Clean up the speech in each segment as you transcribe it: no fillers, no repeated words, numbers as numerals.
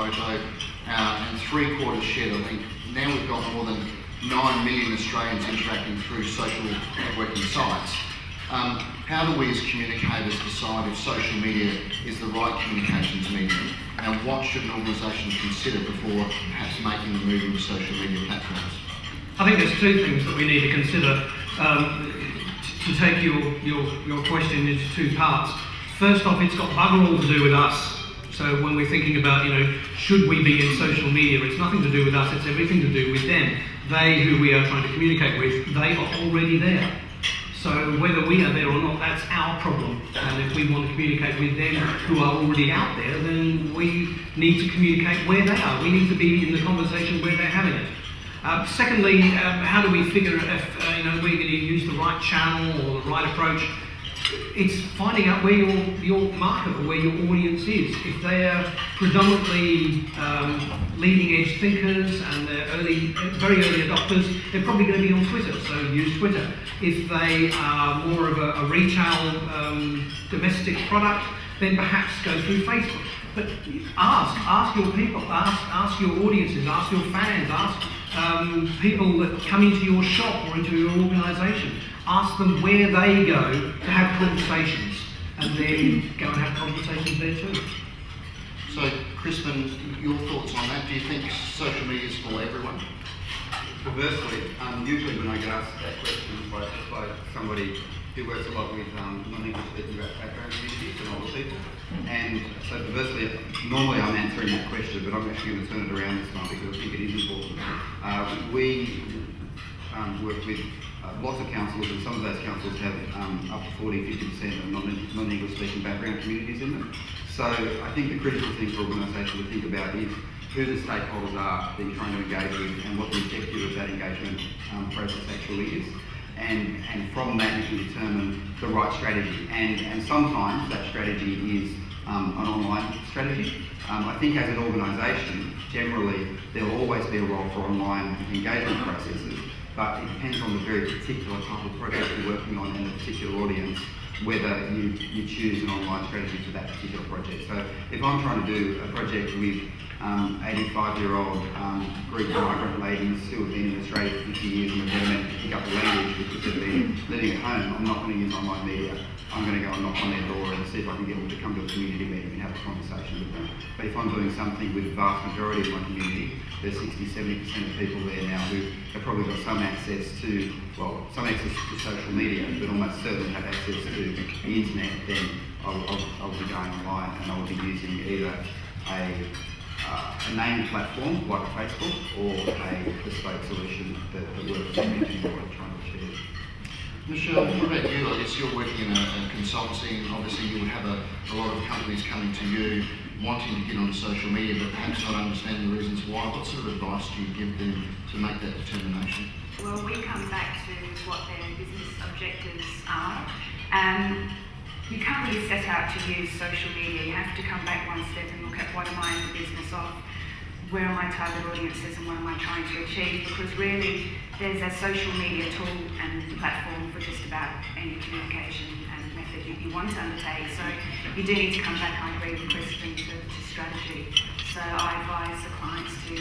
photo, and 3/4 shared a link. Now we've got more than 9 million Australians interacting through social networking sites. How do we as communicators decide if social media is the right communications medium, and what should an organisation consider before perhaps making the move into social media platforms? I think there's two things that we need to consider to take your question into two parts. First off, it's got bugger all to do with us. So when we're thinking about, should we be in social media, it's nothing to do with us, it's everything to do with them. They who we are trying to communicate with, they are already there. So whether we are there or not, that's our problem. And if we want to communicate with them who are already out there, then we need to communicate where they are. We need to be in the conversation where they're having it. Secondly, how do we figure if we're going to use the right channel or the right approach? It's finding out where your market or where your audience is. If they're predominantly leading edge thinkers and they're very early adopters, they're probably going to be on Twitter, so use Twitter. If they are more of a retail domestic product, then perhaps go through Facebook. But ask your people, ask your audiences, ask your fans, ask people that come into your shop or into your organisation. Ask them where they go to have conversations, and then go and have conversations there too. So, Crispin, your thoughts on that? Do you think social media is for everyone? Perversely, usually when I get asked that question by somebody who works a lot with non-English speaking background communities and older people, and so perversely, normally I'm answering that question, but I'm actually going to turn it around this time because I think it is important. We work with lots of councils, and some of those councils have up to 40-50% of non-English speaking background communities in them. So I think the critical thing for organisations to think about is who the stakeholders are that you're trying to engage with and what the objective of that engagement process actually is. And from that you can determine the right strategy. And sometimes that strategy is an online strategy. I think as an organisation, generally there'll always be a role for online engagement processes, but it depends on the very particular type of project you're working on and the particular audience, whether you choose an online strategy for that particular project. So if I'm trying to do a project with 85-year-old Greek migrant ladies who have been in Australia for 50 years and are better meant to pick up the language because they've been living at home, I'm not going to use online media. I'm going to go and knock on their door and see if I can get them to come to a community meeting and have a conversation with them. But if I'm doing something with the vast majority of my community, there's 60-70% of people there now who have probably got some access to social media, but almost certainly have access to the internet, then I'll be going online and I'll be using either a named platform like Facebook or a bespoke solution that works for me and what I'm trying to achieve. Michelle, what about you? I guess you're working in a consultancy, and obviously you would have a lot of companies coming to you wanting to get onto social media but perhaps not understanding the reasons why. What sort of advice do you give them to make that determination? Well, we come back to what their business objectives are. You can't really set out to use social media. You have to come back one step and look at what am I in the business of, where are my target audiences and what am I trying to achieve, because really there's a social media tool and platform for just about any communication and method you want to undertake. So you do need to come back, I agree with Crispin, to strategy. So I advise the clients to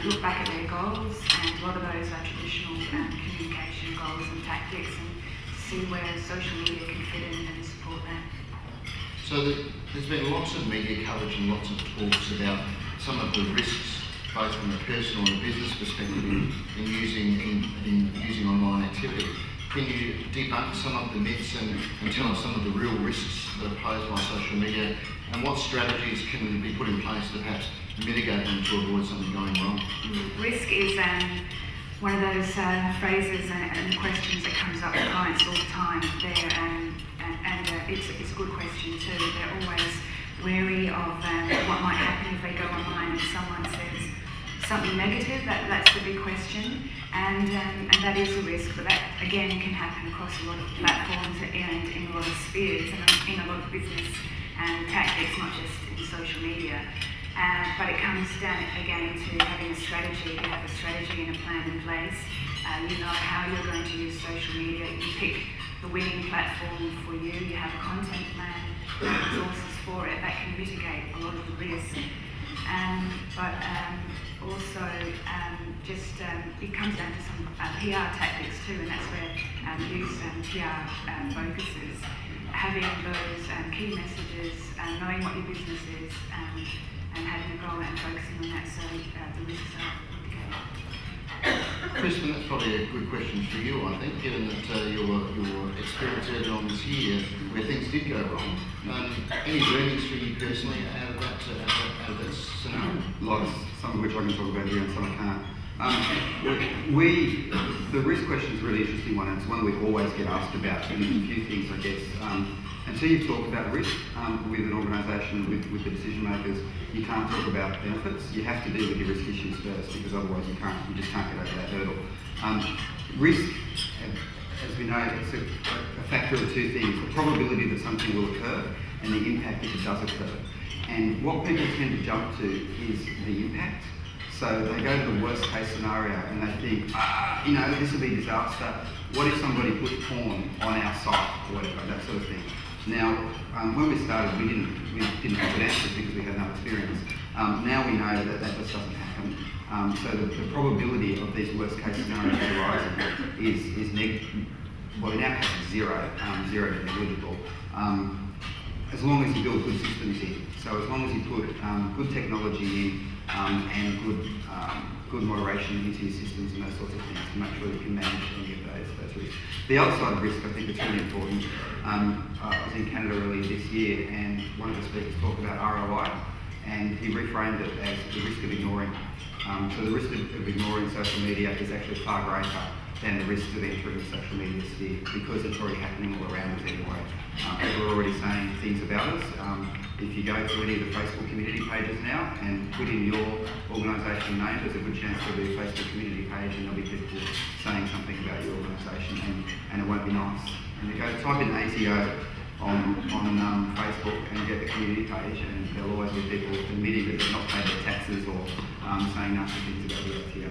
look back at their goals, and a lot of those are traditional communication goals and tactics, and see where social media can fit in and support that. So there's been lots of media coverage and lots of talks about some of the risks, both from a personal and a business perspective, in using online activity. Can you debunk some of the myths and tell us some of the real risks that are posed by social media, and what strategies can be put in place to perhaps mitigate them to avoid something going wrong? Risk is one of those phrases and questions that comes up with clients all the time there, and it's a good question too. They're always wary of what might happen if they go online and someone says something negative. That's the big question, and that is a risk, but that again can happen across a lot of platforms and in a lot of spheres and in a lot of business and tactics, not just in social media. But it comes down again to having a strategy. You have a strategy and a plan in place. You know how you're going to use social media. You pick the winning platform for you. You have a content plan, resources for it that can mitigate a lot of the risk. And just it comes down to some PR tactics too, and that's where news and PR focuses. Having those key messages, knowing what your business is, and having a goal and focusing on that, so the risks are mitigated. Crispin, that's probably a good question for you, I think, given that your experience earlier on this year where things did go wrong. Any learnings for you personally out of that scenario? Lots, some of which I can talk about here and some I can't. The risk question is a really interesting one, and it's one we always get asked about, and there's a few things, I guess. Until you've talked about risk with an organisation, with the decision makers, you can't talk about benefits. You have to deal with your risk issues first, because otherwise you just can't get over that hurdle. Risk, as we know, it's a factor of two things: the probability that something will occur and the impact if it does occur. And what people tend to jump to is the impact. So they go to the worst case scenario and they think, this will be a disaster. What if somebody puts porn on our site or whatever, that sort of thing. Now, when we started, we didn't have good answers because we had no experience. Now we know that just doesn't happen. So the probability of these worst case scenarios arising is negative. Well, in our case, it's zero to negligible. As long as you build good systems in. So as long as you put good technology in and good moderation into your systems and those sorts of things to make sure you can manage any of those risks. The other side of risk, I think, is really important. I was in Canada earlier this year, and one of the speakers talked about ROI, and he reframed it as the risk of ignoring. So the risk of ignoring social media is actually far greater than the risks of entering the social media sphere, because it's already happening all around us anyway. People are already saying things about us. If you go to any of the Facebook community pages now and put in your organisation name, there's a good chance there'll be a Facebook community page and there'll be people saying something about your organisation, and it won't be nice. And you go type in ATO on Facebook and you get the community page, and there'll always be people admitting that they've not paid their taxes or saying nasty things about the ATO.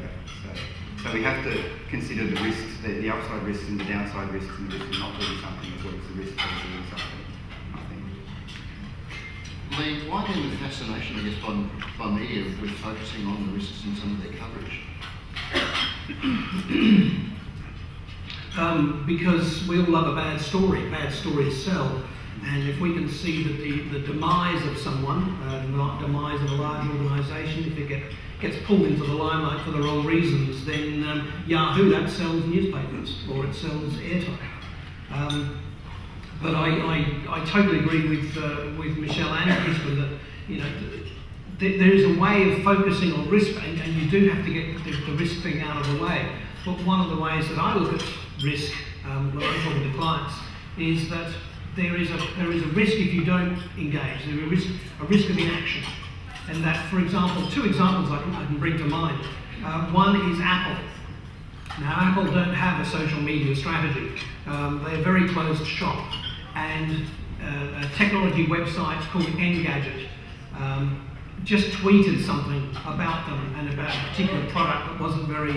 So we have to consider the risks, the upside risks and the downside risks, and the risk of not doing something as well as the risk of doing something, I think. Lee, why then the fascination, I guess, by media with focusing on the risks and some of their coverage? Because we all love a bad story. Bad stories sell. And if we can see that the demise of someone, demise of a large organisation, if it gets pulled into the limelight for the wrong reasons, then Yahoo, that sells newspapers, or it sells airtime. But I totally agree with Michelle and Crispin that there is a way of focusing on risk, and you do have to get the risk thing out of the way. But one of the ways that I look at risk when I'm talking to clients is that there is a risk if you don't engage. There is a risk of inaction. And that, for example, two examples I can bring to mind. One is Apple. Now, Apple don't have a social media strategy. They're a very closed shop. And a technology website called Engadget just tweeted something about them and about a particular product that wasn't very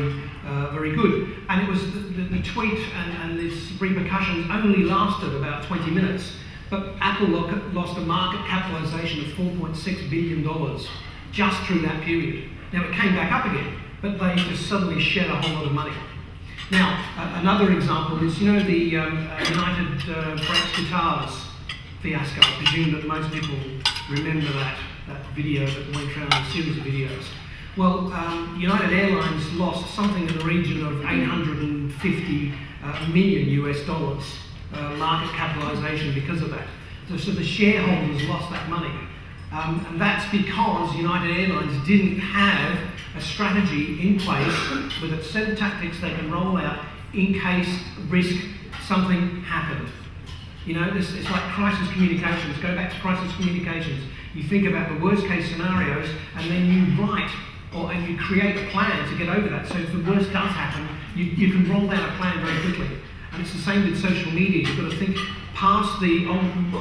good. And it was the tweet and its repercussions only lasted about 20 minutes. But Apple lost a market capitalisation of $4.6 billion just through that period. Now it came back up again, but they just suddenly shed a whole lot of money. Now, another example is, the United Brakes Guitars fiasco. I presume that most people remember that video that went around, a series of videos. Well, United Airlines lost something in the region of $850 million US dollars market capitalisation because of that. So the shareholders lost that money. And that's because United Airlines didn't have a strategy in place with a set of tactics they can roll out in case something happened. It's like crisis communications. Go back to crisis communications. You think about the worst case scenarios, and then you write and you create a plan to get over that. So if the worst does happen, you can roll out a plan very quickly. And it's the same with social media. You've got to think past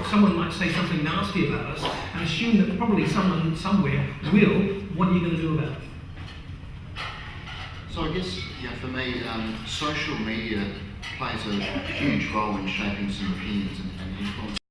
someone might say something nasty about us and assume that probably someone somewhere will. What are you going to do about it? So I guess, for me, social media plays a huge role in shaping some opinions and influence.